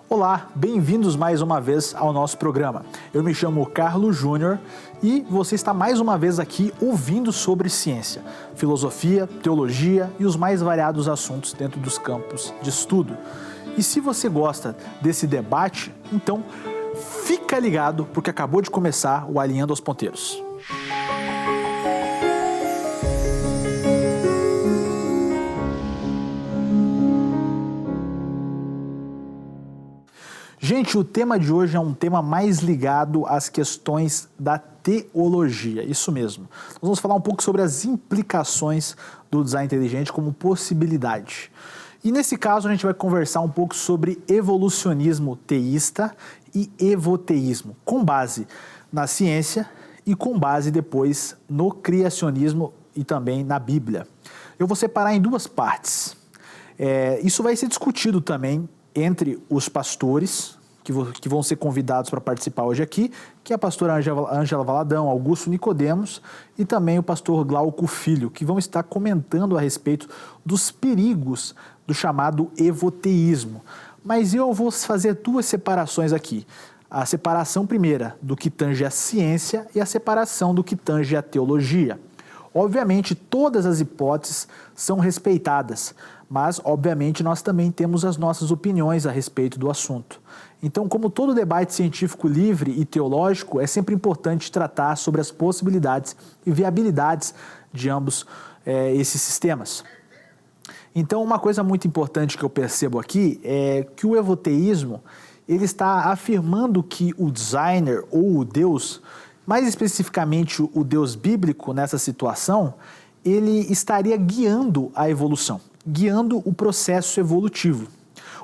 Olá, bem-vindos mais uma vez ao nosso programa. Eu me chamo Carlos Júnior e você está mais uma vez aqui ouvindo sobre ciência, filosofia, teologia e os mais variados assuntos dentro dos campos de estudo. E se você gosta desse debate, então fica ligado porque acabou de começar o Alinhando aos Ponteiros. Gente, o tema de hoje é um tema mais ligado às questões da teologia, isso mesmo. Nós vamos falar um pouco sobre as implicações do design inteligente como possibilidade. E nesse caso a gente vai conversar um pouco sobre evolucionismo teísta e evoteísmo, com base na ciência e com base depois no criacionismo e também na Bíblia. Eu vou separar em duas partes. Isso vai ser discutido também entre os pastores, que vão ser convidados para participar hoje aqui, que é a pastora Ângela Valadão, Augusto Nicodemos e também o pastor Glauco Filho, que vão estar comentando a respeito dos perigos do chamado evoteísmo. Mas eu vou fazer duas separações aqui. A separação primeira do que tange a ciência e a separação do que tange a teologia. Obviamente, todas as hipóteses são respeitadas, mas, obviamente, nós também temos as nossas opiniões a respeito do assunto. Então, como todo debate científico livre e teológico, é sempre importante tratar sobre as possibilidades e viabilidades de ambos esses sistemas. Então, uma coisa muito importante que eu percebo aqui é que o evoteísmo ele está afirmando que o designer ou o Deus, mais especificamente o Deus bíblico nessa situação, ele estaria guiando a evolução, guiando o processo evolutivo.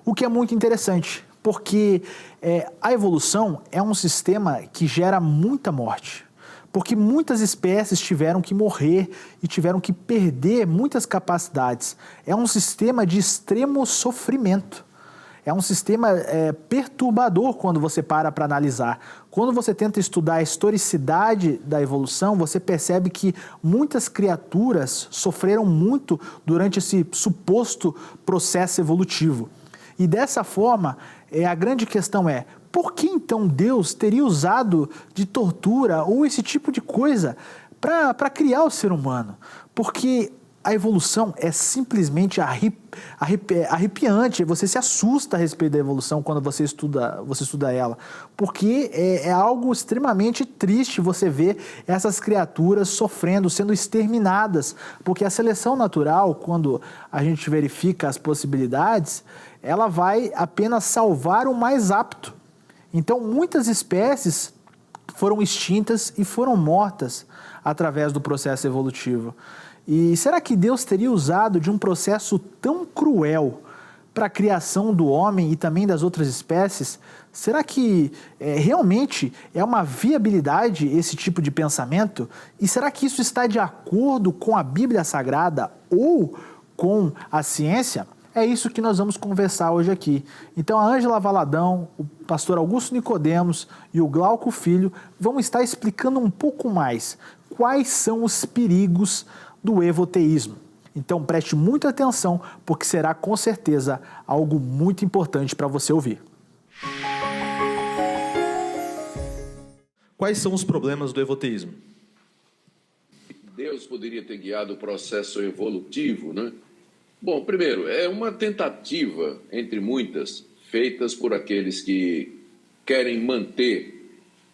O que é muito interessante, porque a evolução é um sistema que gera muita morte, porque muitas espécies tiveram que morrer e tiveram que perder muitas capacidades. É um sistema de extremo sofrimento. É um sistema perturbador quando você para analisar. Quando você tenta estudar a historicidade da evolução, você percebe que muitas criaturas sofreram muito durante esse suposto processo evolutivo. E dessa forma, a grande questão é, por que então Deus teria usado de tortura ou esse tipo de coisa para criar o ser humano? Porque a evolução é simplesmente arrepiante, você se assusta a respeito da evolução quando você estuda ela, porque é algo extremamente triste você ver essas criaturas sofrendo, sendo exterminadas, porque a seleção natural, quando a gente verifica as possibilidades, ela vai apenas salvar o mais apto. Então, muitas espécies foram extintas e foram mortas através do processo evolutivo. E será que Deus teria usado de um processo tão cruel para a criação do homem e também das outras espécies? Será que realmente é uma viabilidade esse tipo de pensamento? E será que isso está de acordo com a Bíblia Sagrada ou com a ciência? É isso que nós vamos conversar hoje aqui. Então a Ângela Valadão, o pastor Augusto Nicodemos e o Glauco Filho vão estar explicando um pouco mais quais são os perigos do evoteísmo. Então preste muita atenção, porque será com certeza algo muito importante para você ouvir. Quais são os problemas do evoteísmo? Deus poderia ter guiado o processo evolutivo, né? Bom, primeiro, é uma tentativa, entre muitas, feitas por aqueles que querem manter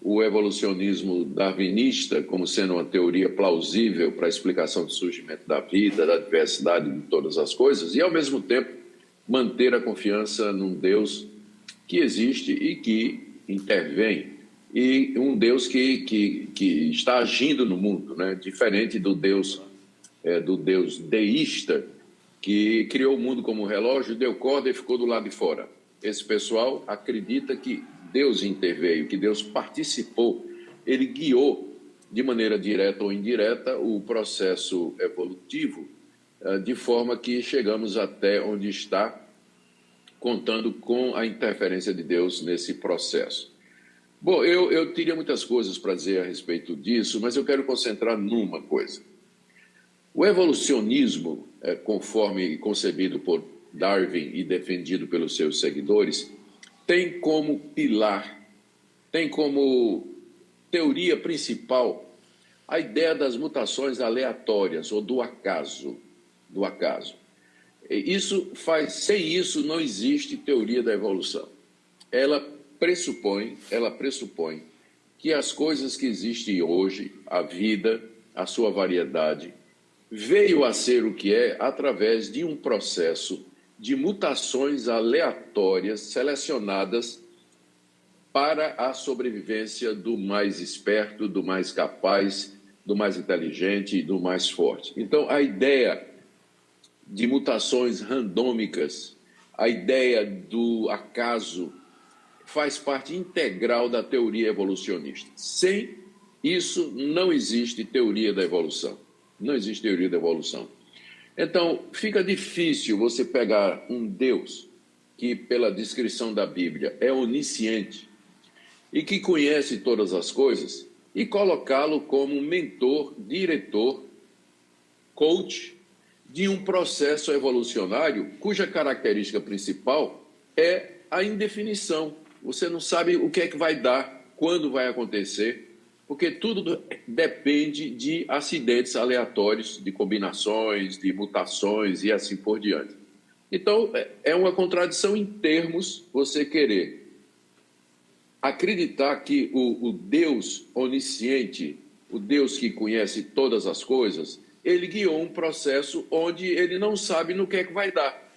o evolucionismo darwinista como sendo uma teoria plausível para a explicação do surgimento da vida, da diversidade de todas as coisas, e, ao mesmo tempo, manter a confiança num Deus que existe e que intervém, e um Deus que está agindo no mundo, né? Diferente do Deus deísta, que criou o mundo como um relógio, deu corda e ficou do lado de fora. Esse pessoal acredita que Deus interveio, que Deus participou, ele guiou de maneira direta ou indireta o processo evolutivo, de forma que chegamos até onde está, contando com a interferência de Deus nesse processo. Bom, eu teria muitas coisas para dizer a respeito disso, mas eu quero concentrar numa coisa. O evolucionismo, conforme concebido por Darwin e defendido pelos seus seguidores, tem como pilar, tem como teoria principal a ideia das mutações aleatórias ou do acaso. Sem isso não existe teoria da evolução. Ela pressupõe que as coisas que existem hoje, a vida, a sua variedade, veio a ser o que é através de um processo de mutações aleatórias selecionadas para a sobrevivência do mais esperto, do mais capaz, do mais inteligente e do mais forte. Então, a ideia de mutações randômicas, a ideia do acaso, faz parte integral da teoria evolucionista. Sem isso, não existe teoria da evolução. Não existe teoria da evolução. Então, fica difícil você pegar um Deus que, pela descrição da Bíblia, é onisciente e que conhece todas as coisas e colocá-lo como mentor, diretor, coach de um processo evolucionário cuja característica principal é a indefinição. Você não sabe o que é que vai dar, quando vai acontecer, porque tudo depende de acidentes aleatórios, de combinações, de mutações e assim por diante. Então, é uma contradição em termos você querer acreditar que o Deus onisciente, o Deus que conhece todas as coisas, ele guiou um processo onde ele não sabe no que é que vai dar.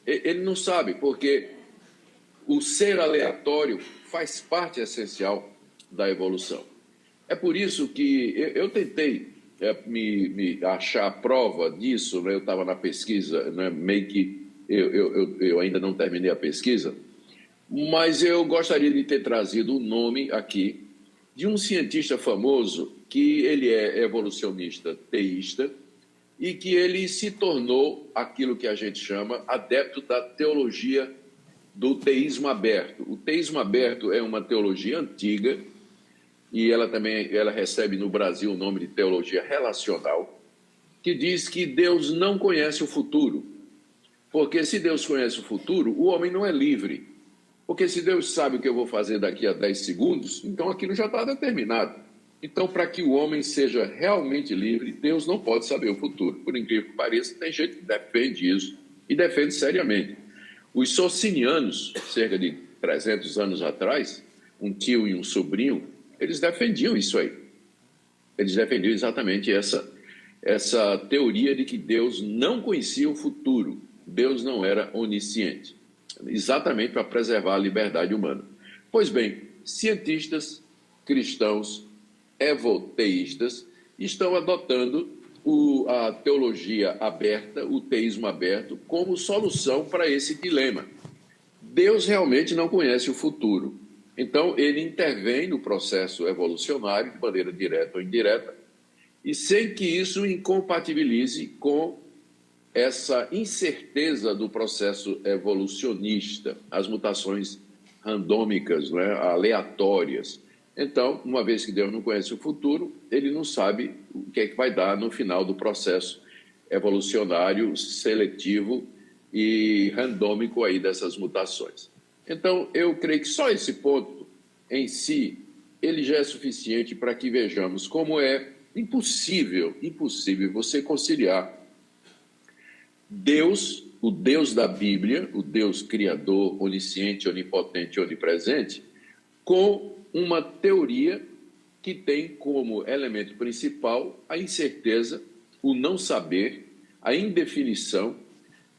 Ele não sabe, porque o ser aleatório faz parte essencial da evolução. É por isso que eu tentei me achar a prova disso, né? Eu estava na pesquisa, né? Meio que eu ainda não terminei a pesquisa, mas eu gostaria de ter trazido o nome aqui de um cientista famoso que ele é evolucionista teísta e que ele se tornou aquilo que a gente chama adepto da teologia do teísmo aberto. O teísmo aberto é uma teologia antiga e ela recebe no Brasil o nome de teologia relacional, que diz que Deus não conhece o futuro, porque se Deus conhece o futuro, o homem não é livre. Porque se Deus sabe o que eu vou fazer daqui a 10 segundos, então aquilo já está determinado. Então, para que o homem seja realmente livre, Deus não pode saber o futuro. Por incrível que pareça, tem gente que defende isso e defende seriamente. Os socinianos, cerca de 300 anos atrás, um tio e um sobrinho, eles defendiam isso aí. Eles defendiam exatamente essa teoria de que Deus não conhecia o futuro. Deus não era onisciente. Exatamente para preservar a liberdade humana. Pois bem, cientistas, cristãos, evoteístas estão adotando a teologia aberta, o teísmo aberto, como solução para esse dilema. Deus realmente não conhece o futuro. Então, ele intervém no processo evolucionário de maneira direta ou indireta, e sem que isso incompatibilize com essa incerteza do processo evolucionista, as mutações randômicas, né, aleatórias. Então, uma vez que Deus não conhece o futuro, ele não sabe o que é que vai dar no final do processo evolucionário, seletivo e randômico aí dessas mutações. Então, eu creio que só esse ponto em si, ele já é suficiente para que vejamos como é impossível você conciliar Deus, o Deus da Bíblia, o Deus criador, onisciente, onipotente, onipresente, com uma teoria que tem como elemento principal a incerteza, o não saber, a indefinição,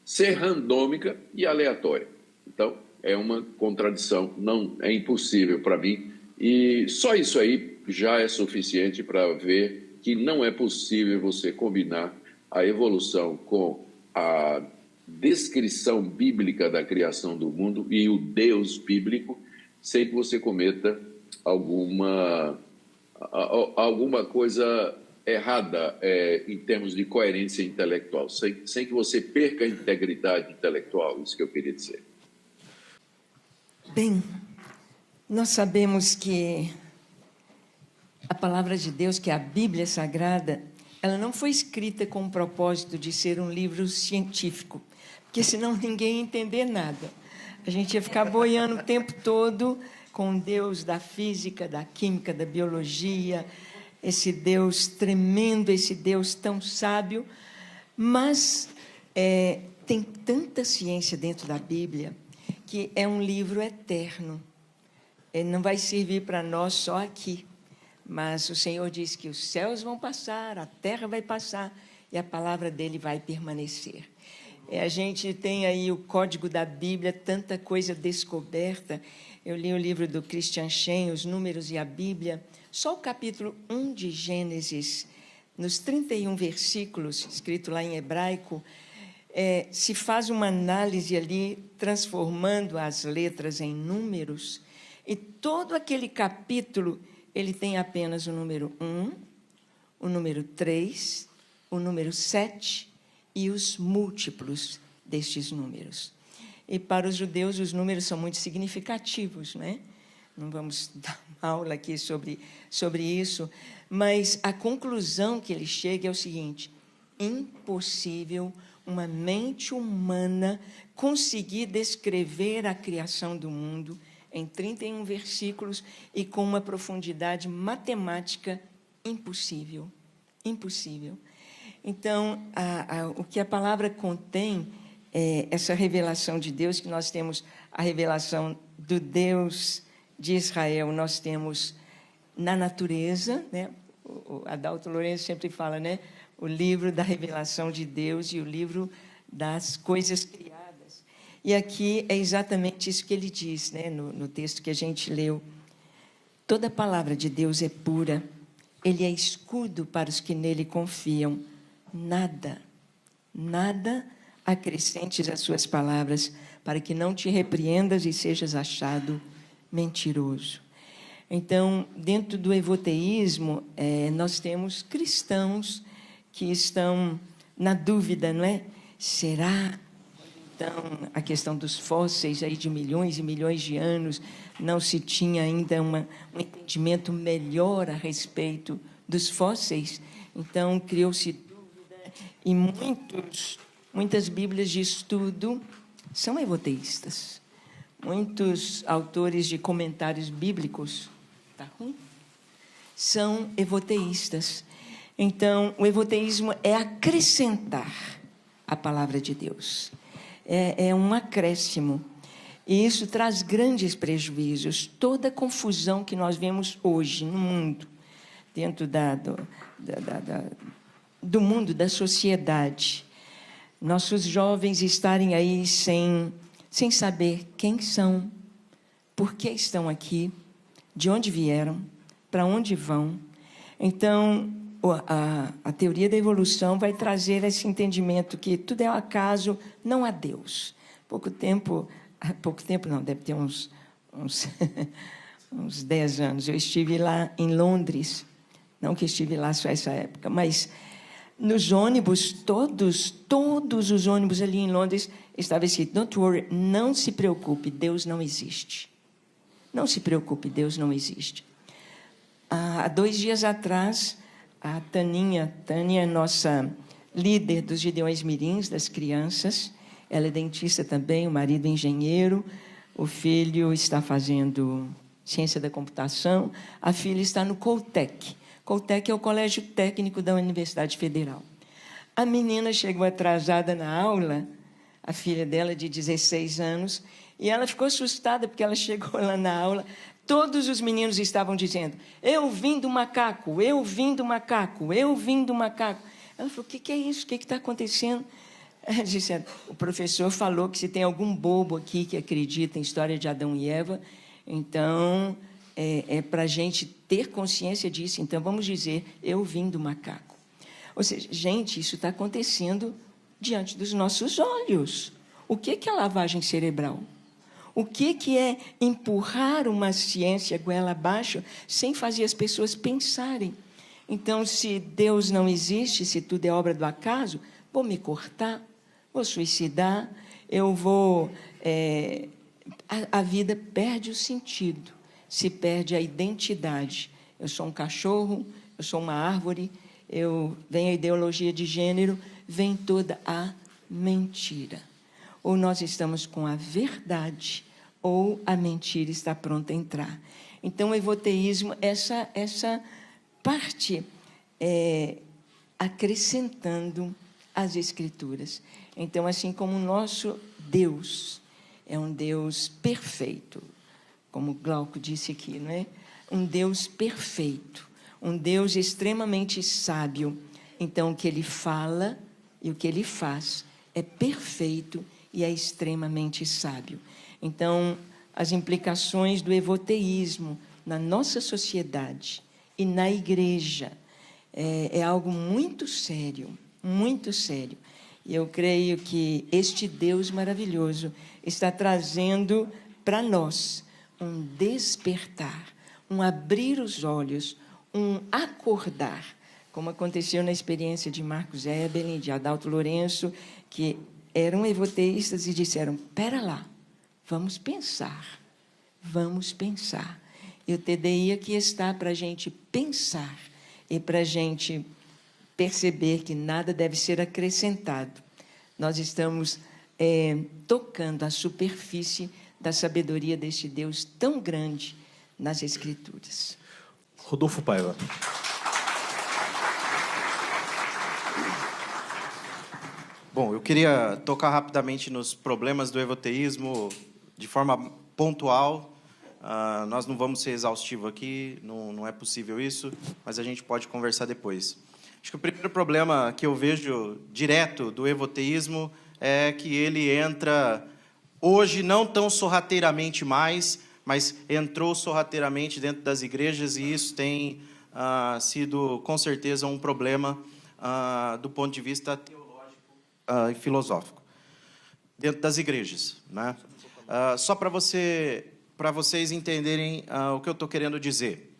ser randômica e aleatória. Então, é uma contradição, não é impossível para mim, e só isso aí já é suficiente para ver que não é possível você combinar a evolução com a descrição bíblica da criação do mundo e o Deus bíblico, sem que você cometa alguma coisa errada em termos de coerência intelectual, sem que você perca a integridade intelectual, isso que eu queria dizer. Bem, nós sabemos que a palavra de Deus, que é a Bíblia Sagrada, ela não foi escrita com o propósito de ser um livro científico, porque senão ninguém ia entender nada. A gente ia ficar boiando o tempo todo com Deus da física, da química, da biologia, esse Deus tremendo, esse Deus tão sábio, mas tem tanta ciência dentro da Bíblia que é um livro eterno. Ele não vai servir para nós só aqui, mas o Senhor diz que os céus vão passar, a terra vai passar e a palavra dele vai permanecer. A gente tem aí o código da Bíblia, tanta coisa descoberta. Eu li o livro do Christian Shen, Os Números e a Bíblia. Só o capítulo 1 de Gênesis, nos 31 versículos, escrito lá em hebraico, se faz uma análise ali, transformando as letras em números, e todo aquele capítulo, ele tem apenas o número 1, o número 3, o número 7 e os múltiplos destes números. E para os judeus, os números são muito significativos, né? Não vamos dar uma aula aqui sobre isso, mas a conclusão que ele chega é o seguinte: impossível uma mente humana conseguir descrever a criação do mundo em 31 versículos e com uma profundidade matemática impossível. Impossível. Então, o que a palavra contém é essa revelação de Deus, que nós temos a revelação do Deus de Israel, nós temos na natureza, né? O Adalto Lourenço sempre fala, né? O livro da revelação de Deus e o livro das coisas criadas. E aqui é exatamente isso que ele diz, né? No texto que a gente leu. Toda palavra de Deus é pura, ele é escudo para os que nele confiam. Nada acrescentes às suas palavras, para que não te repreendas e sejas achado mentiroso. Então, dentro do evoteísmo, nós temos cristãos que estão na dúvida, não é? Será? Então, a questão dos fósseis aí de milhões e milhões de anos, não se tinha ainda um entendimento melhor a respeito dos fósseis. Então, criou-se dúvida e muitas bíblias de estudo são evoteístas. Muitos autores de comentários bíblicos, tá ruim? São evoteístas. Então, o evoteísmo é acrescentar a palavra de Deus. É um acréscimo. E isso traz grandes prejuízos. Toda a confusão que nós vemos hoje no mundo, dentro do mundo, da sociedade, nossos jovens estarem aí sem saber quem são, por que estão aqui, de onde vieram, para onde vão. Então, a teoria da evolução vai trazer esse entendimento que tudo é um acaso, não há Deus. Pouco tempo não, deve ter uns 10 anos, eu estive lá em Londres, não que estive lá só essa época, mas nos ônibus, todos os ônibus ali em Londres, estava escrito: don't worry, não se preocupe, Deus não existe. Não se preocupe, Deus não existe. Há 2 dias atrás, a Tânia é nossa líder dos Gideões Mirins, das crianças. Ela é dentista também, o marido é engenheiro, o filho está fazendo ciência da computação, a filha está no Coltec. Coltec é o colégio técnico da Universidade Federal. A menina chegou atrasada na aula, a filha dela de 16 anos, e ela ficou assustada porque ela chegou lá na aula, todos os meninos estavam dizendo: eu vim do macaco, eu vim do macaco, eu vim do macaco. Ela falou: o que é isso? O que está acontecendo? Ela disse: o professor falou que se tem algum bobo aqui que acredita em história de Adão e Eva, então é para a gente ter consciência disso. Então, vamos dizer: eu vim do macaco. Ou seja, gente, isso está acontecendo diante dos nossos olhos. O que é a lavagem cerebral? O que é empurrar uma ciência goela abaixo sem fazer as pessoas pensarem? Então, se Deus não existe, se tudo é obra do acaso, vou me cortar, vou suicidar, eu vou... a vida perde o sentido, se perde a identidade. Eu sou um cachorro, eu sou uma árvore, vem a ideologia de gênero, vem toda a mentira. ou nós estamos com a verdade, ou a mentira está pronta a entrar. Então, o evoteísmo, essa parte acrescentando as Escrituras. Então, assim como o nosso Deus é um Deus perfeito, como Glauco disse aqui, não é? Um Deus perfeito, um Deus extremamente sábio. Então, o que Ele fala e o que Ele faz é perfeito e é extremamente sábio. Então, as implicações do evoteísmo na nossa sociedade e na igreja é algo muito sério, muito sério. E eu creio que este Deus maravilhoso está trazendo para nós um despertar, um abrir os olhos, um acordar, como aconteceu na experiência de Marcos Eberlin, de Adalto Lourenço, que eram evoteístas e disseram, pera lá, vamos pensar, vamos pensar. E o TDI aqui está para a gente pensar e para a gente perceber que nada deve ser acrescentado. Nós estamos tocando a superfície da sabedoria deste Deus tão grande nas Escrituras. Rodolfo Paiva. Bom, eu queria tocar rapidamente nos problemas do evoteísmo de forma pontual. Nós não vamos ser exaustivos aqui, não é possível isso, mas a gente pode conversar depois. Acho que o primeiro problema que eu vejo direto do evoteísmo é que ele entra, hoje não tão sorrateiramente mais, mas entrou sorrateiramente dentro das igrejas, e isso tem sido, com certeza, um problema do ponto de vista teológico e filosófico, dentro das igrejas, né? Só para vocês entenderem o que eu estou querendo dizer.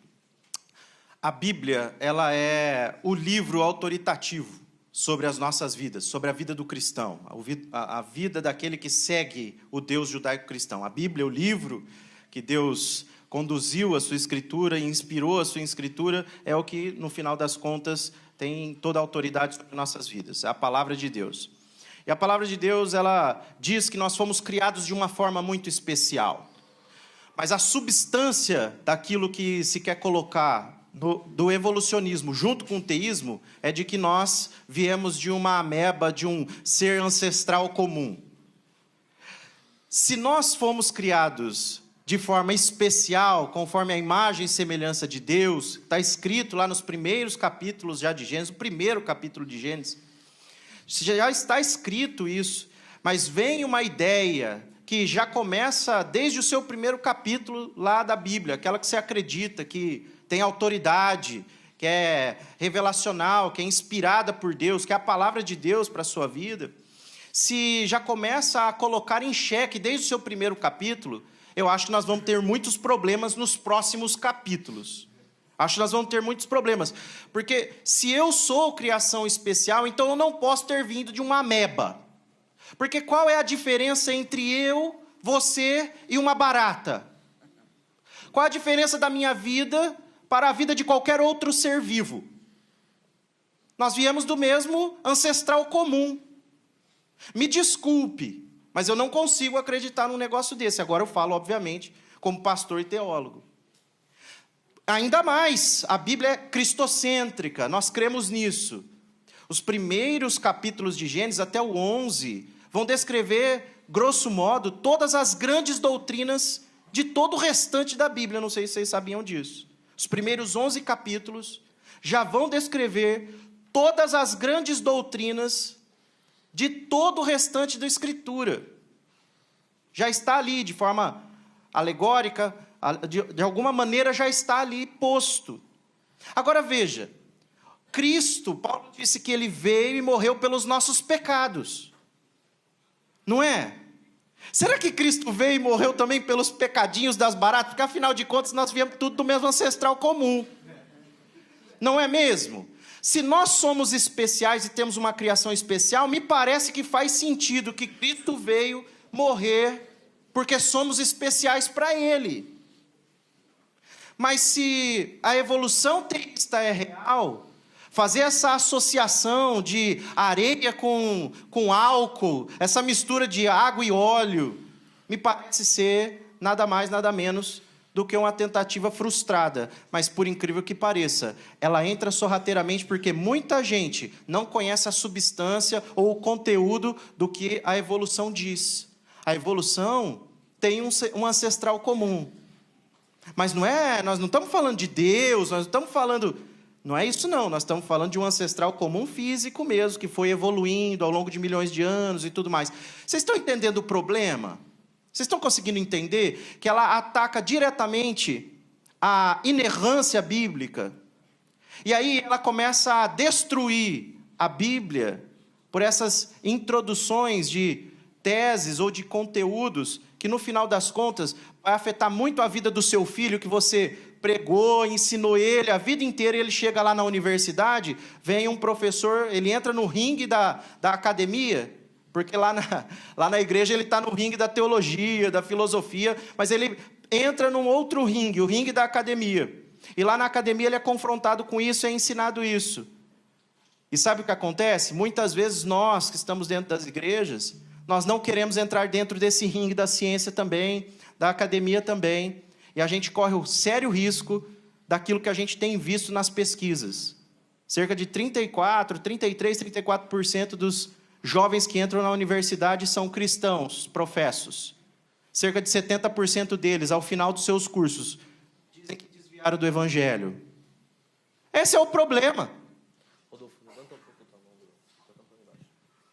A Bíblia, ela é o livro autoritativo sobre as nossas vidas, sobre a vida do cristão, a vida daquele que segue o Deus judaico-cristão. A Bíblia é o livro que Deus conduziu a sua Escritura e inspirou a sua Escritura, é o que, no final das contas, tem toda a autoridade sobre nossas vidas, é a palavra de Deus. E a palavra de Deus, ela diz que nós fomos criados de uma forma muito especial. Mas a substância daquilo que se quer colocar do evolucionismo junto com o teísmo é de que nós viemos de uma ameba, de um ser ancestral comum. Se nós fomos criados de forma especial, conforme a imagem e semelhança de Deus, está escrito lá nos primeiros capítulos já de Gênesis, o primeiro capítulo de Gênesis, já está escrito isso, mas vem uma ideia que já começa desde o seu primeiro capítulo lá da Bíblia, aquela que você acredita que tem autoridade, que é revelacional, que é inspirada por Deus, que é a palavra de Deus para a sua vida. Se já começa a colocar em xeque desde o seu primeiro capítulo, eu acho que nós vamos ter muitos problemas nos próximos capítulos. Acho que nós vamos ter muitos problemas. Porque se eu sou criação especial, então eu não posso ter vindo de uma ameba. Porque qual é a diferença entre eu, você e uma barata? Qual a diferença da minha vida para a vida de qualquer outro ser vivo? Nós viemos do mesmo ancestral comum. Me desculpe, mas eu não consigo acreditar num negócio desse. Agora eu falo, obviamente, como pastor e teólogo. Ainda mais, a Bíblia é cristocêntrica, nós cremos nisso. Os primeiros capítulos de Gênesis, até o 11, vão descrever, grosso modo, todas as grandes doutrinas de todo o restante da Bíblia. Não sei se vocês sabiam disso. Os primeiros 11 capítulos já vão descrever todas as grandes doutrinas de todo o restante da Escritura. Já está ali, de forma alegórica, de alguma maneira já está ali posto. Agora veja, Cristo, Paulo disse que ele veio e morreu pelos nossos pecados. Não é? Será que Cristo veio e morreu também pelos pecadinhos das baratas? Porque afinal de contas nós viemos tudo do mesmo ancestral comum. Não é mesmo? Se nós somos especiais e temos uma criação especial, me parece que faz sentido que Cristo veio morrer porque somos especiais para Ele. Mas se a evolução teísta é real, fazer essa associação de areia com álcool, essa mistura de água e óleo, me parece ser nada mais, nada menos do que uma tentativa frustrada. Mas, por incrível que pareça, ela entra sorrateiramente porque muita gente não conhece a substância ou o conteúdo do que a evolução diz. A evolução tem um ancestral comum. Mas nós não estamos falando de Deus, nós não estamos falando... Não é isso não, nós estamos falando de um ancestral comum físico mesmo, que foi evoluindo ao longo de milhões de anos e tudo mais. Vocês estão entendendo o problema? Vocês estão conseguindo entender que ela ataca diretamente a inerrância bíblica? E aí ela começa a destruir a Bíblia por essas introduções de teses ou de conteúdos que, no final das contas, vai afetar muito a vida do seu filho, que você pregou, ensinou ele a vida inteira, e ele chega lá na universidade, vem um professor, ele entra no ringue da academia, porque lá na igreja ele está no ringue da teologia, da filosofia, mas ele entra num outro ringue, o ringue da academia. E lá na academia ele é confrontado com isso, é ensinado isso. E sabe o que acontece? Muitas vezes nós, que estamos dentro das igrejas, nós não queremos entrar dentro desse ringue da ciência também, da academia também, e a gente corre o sério risco daquilo que a gente tem visto nas pesquisas. Cerca de 34% dos jovens que entram na universidade são cristãos, professos. Cerca de 70% deles, ao final dos seus cursos, dizem que desviaram do evangelho. Esse é o problema.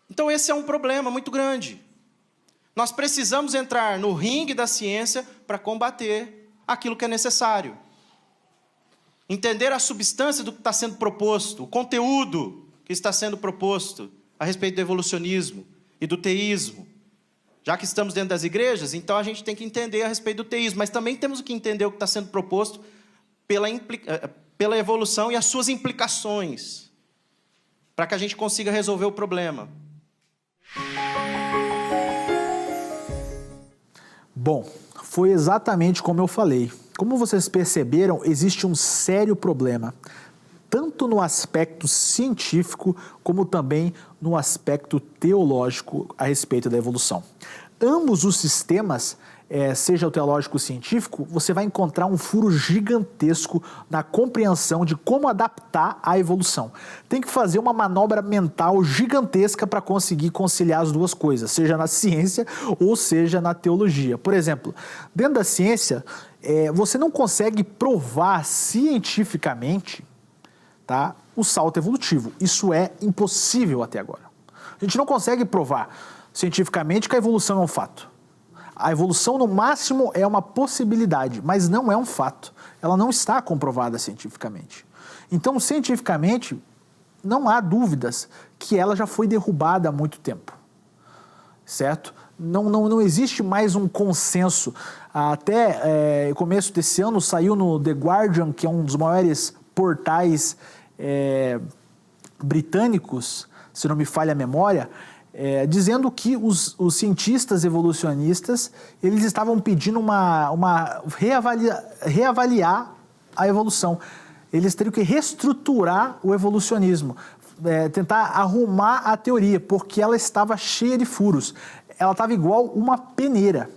Então esse é um problema muito grande. Nós precisamos entrar no ringue da ciência para combater aquilo que é necessário. Entender a substância do que está sendo proposto, o conteúdo que está sendo proposto a respeito do evolucionismo e do teísmo. Já que estamos dentro das igrejas, então a gente tem que entender a respeito do teísmo, mas também temos que entender o que está sendo proposto pela evolução e as suas implicações, para que a gente consiga resolver o problema. Bom, foi exatamente como eu falei. Como vocês perceberam, existe um sério problema, tanto no aspecto científico, como também no aspecto teológico a respeito da evolução. Ambos os sistemas, seja o teológico ou científico, você vai encontrar um furo gigantesco na compreensão de como adaptar a evolução. Tem que fazer uma manobra mental gigantesca para conseguir conciliar as duas coisas, seja na ciência ou seja na teologia. Por exemplo, dentro da ciência, você não consegue provar cientificamente, tá, o salto evolutivo. Isso é impossível até agora. A gente não consegue provar cientificamente que a evolução é um fato. A evolução, no máximo, é uma possibilidade, mas não é um fato. Ela não está comprovada cientificamente. Então, cientificamente, não há dúvidas que ela já foi derrubada há muito tempo. Certo? Não existe mais um consenso. Até o começo desse ano saiu no The Guardian, que é um dos maiores portais britânicos, se não me falha a memória, dizendo que os cientistas evolucionistas eles estavam pedindo reavaliar a evolução. Eles teriam que reestruturar o evolucionismo, tentar arrumar a teoria, porque ela estava cheia de furos. Ela estava igual uma peneira.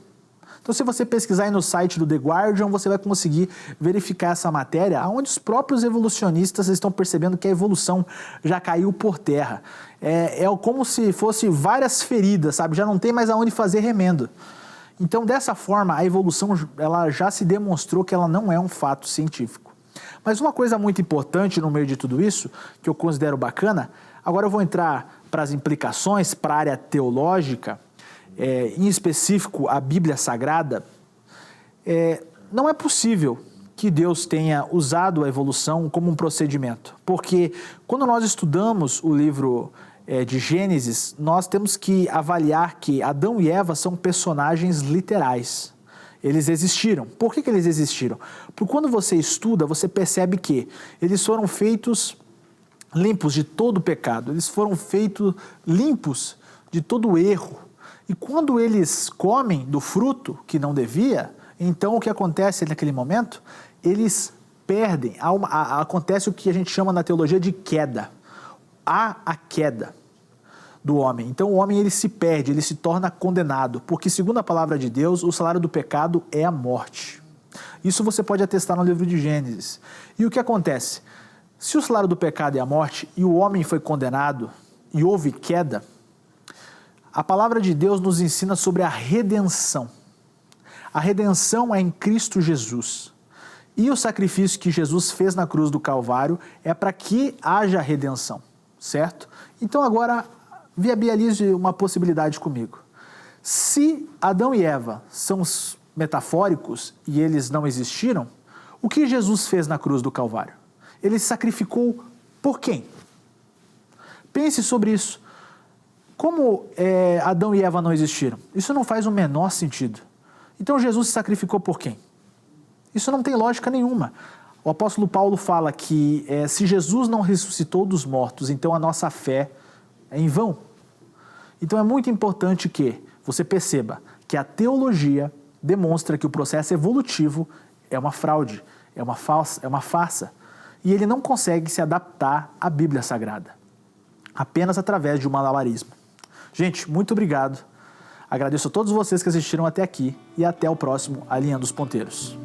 Então, se você pesquisar aí no site do The Guardian, você vai conseguir verificar essa matéria, onde os próprios evolucionistas estão percebendo que a evolução já caiu por terra. É como se fosse várias feridas, sabe? Já não tem mais aonde fazer remendo. Então, dessa forma, a evolução ela já se demonstrou que ela não é um fato científico. Mas uma coisa muito importante no meio de tudo isso, que eu considero bacana, agora eu vou entrar para as implicações, para a área teológica, em específico a Bíblia Sagrada. Não é possível que Deus tenha usado a evolução como um procedimento, porque quando nós estudamos o livro de Gênesis, nós temos que avaliar que Adão e Eva são personagens literais. Eles existiram. Por que eles existiram? Porque quando você estuda, você percebe que eles foram feitos limpos de todo pecado, eles foram feitos limpos de todo erro. E quando eles comem do fruto que não devia, então o que acontece naquele momento? Eles perdem, acontece o que a gente chama na teologia de queda. Há a queda do homem. Então o homem ele se perde, ele se torna condenado, porque segundo a palavra de Deus, o salário do pecado é a morte. Isso você pode atestar no livro de Gênesis. E o que acontece? Se o salário do pecado é a morte e o homem foi condenado e houve queda, a palavra de Deus nos ensina sobre a redenção. A redenção é em Cristo Jesus. E o sacrifício que Jesus fez na cruz do Calvário é para que haja redenção, certo? Então agora viabilize uma possibilidade comigo. Se Adão e Eva são metafóricos e eles não existiram, o que Jesus fez na cruz do Calvário? Ele se sacrificou por quem? Pense sobre isso. Como Adão e Eva não existiram? Isso não faz o menor sentido. Então Jesus se sacrificou por quem? Isso não tem lógica nenhuma. O apóstolo Paulo fala que se Jesus não ressuscitou dos mortos, então a nossa fé é em vão. Então é muito importante que você perceba que a teologia demonstra que o processo evolutivo é uma fraude, é uma farsa. E ele não consegue se adaptar à Bíblia Sagrada, apenas através de um malabarismo. Gente, muito obrigado. Agradeço a todos vocês que assistiram até aqui e até o próximo Alinhando os Ponteiros.